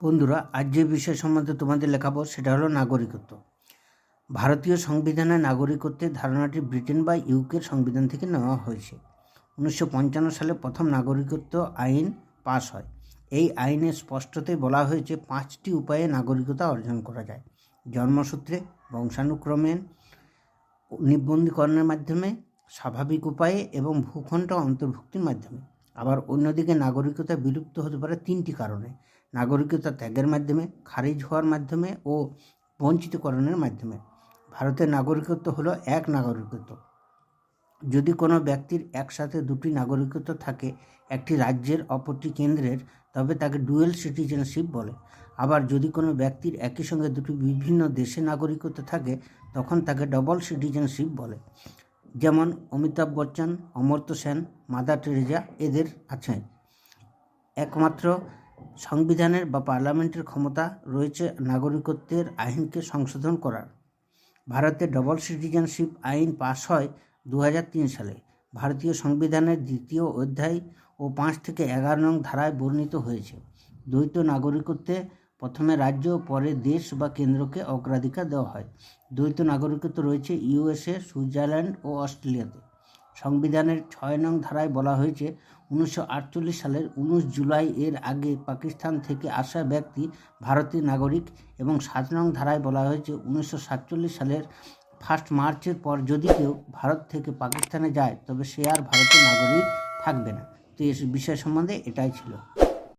বন্ধুরা, আজ যে বিষয় সম্বন্ধে তোমাদের লেখাবো সেটা হলো নাগরিকত্ব। ভারতীয় সংবিধানে নাগরিকত্বের ধারণাটি ব্রিটেন বা ইউকের সংবিধান থেকে নেওয়া হয়েছে। 1955 সালে প্রথম নাগরিকত্ব আইন পাস হয়। এই আইনে স্পষ্টতই বলা হয়েছে 5টি উপায়ে নাগরিকতা অর্জন করা যায়: জন্মসূত্রে, বংশানুক্রমে, নিবন্ধীকরণের মাধ্যমে, স্বাভাবিক উপায়ে এবং ভূখণ্ড অন্তর্ভুক্তির মাধ্যমে। আবার অন্যদিকে নাগরিকতা বিলুপ্ত হতে পারে 3টি কারণে: নাগরিকতা ত্যাগের মাধ্যমে, খারিজ হওয়ার মাধ্যমে ও বঞ্চিতকরণের মাধ্যমে। ভারতের নাগরিকত্ব হলো এক নাগরিকত্ব। যদি কোনো ব্যক্তির একসাথে দুটি নাগরিকত্ব থাকে, একটি রাজ্যের অপরটি কেন্দ্রের, তবে তাকে ডুয়েল সিটিজেনশিপ বলে। আবার যদি কোনো ব্যক্তির একই সঙ্গে দুটি বিভিন্ন দেশের নাগরিকত্ব থাকে, তখন তাকে ডবল সিটিজেনশিপ বলে। যেমন অমিতাভ বচ্চন, অমর্ত্য সেন, মাদার টেরেজা এদের আছে। একমাত্র সংবিধানের বা পার্লামেন্টের ক্ষমতা রয়েছে নাগরিকত্বের আইনকে সংশোধন করার। ভারতে ডবল সিটিজেনশিপ আইন পাস হয় 2003 সালে। ভারতীয় সংবিধানের 2য় অধ্যায় ও 5 থেকে 11 নং ধারায় বর্ণিত হয়েছে। দ্বৈত নাগরিকত্বে প্রথমে রাজ্য, পরে দেশ বা কেন্দ্রকে অগ্রাধিকার দেওয়া হয়। দ্বৈত নাগরিকত্ব রয়েছে ইউএসএ, সুইজারল্যান্ড ও অস্ট্রেলিয়াতে। সংবিধানের 6 নং ধারায় বলা হয়েছে, 1948 সালের 19 জুলাই এর আগে পাকিস্তান থেকে আসা ব্যক্তি ভারতের নাগরিক, এবং 7 নং ধারায় বলা হয়েছে 1947 সালের 1 মার্চের পর যদি কেউ ভারত থেকে পাকিস্তানে যায়, তবে সে আর ভারতের নাগরিক থাকবে না। তো এই বিষয় সম্বন্ধে এটাই ছিল।